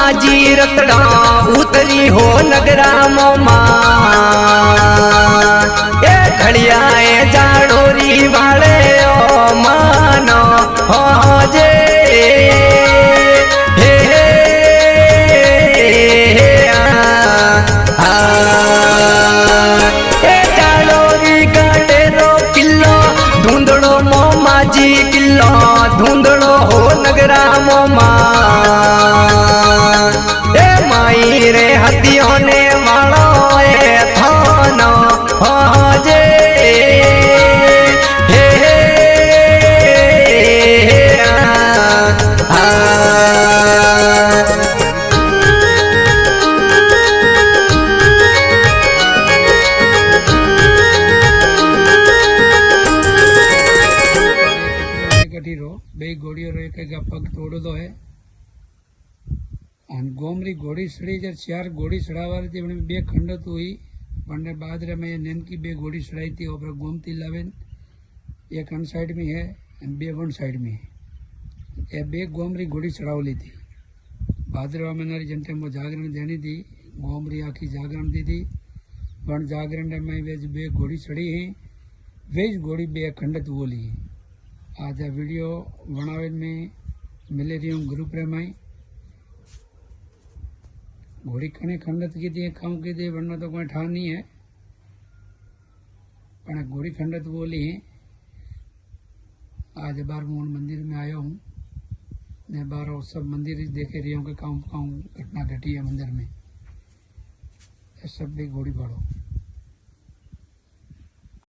माझी रतड़ा उतरी हो नगरा मोमा ए घड़ियाए जाड़ोरी वाले ओ मानो हो जे जी किल्लो धूंधड़ो हो नगरा मोमा ए माई रे हथियों ने वालो ए थानो हो जे हे बे घोड़ी और एक पग तोड़ो है गोमरी घोड़ी सड़ी जब 4 घोड़ी सड़ावा थी बे खंडत हुई पण बाद में ननकी बे घोड़ी सड़ाई थी और गोमती लावेन एक अन साइड में है बे वन साइड में है बे गोमरी घोड़ी चढ़ावली थी भाद्रवा महीना जन टाइम वो जागरण देनी थी गोमरी आखी जागरण दी थी पण जागरण में वेज बे घोड़ी चढ़ी है वेज घोड़ी बे खंडत बोली है आज आ वीडियो बनावे में मिले रही हूँ ग्रुप रे माई घोड़ी कने खंडत की थी खाऊं की थी वरना तो कोई ठान नहीं है पर घोड़ी खंडत बोली है आज बार मोहन मंदिर में आया हूँ ने बार सब मंदिर देखे रही हूँ कि काऊं काऊं घटना घटी है मंदिर में सब भी घोड़ी बाड़ो।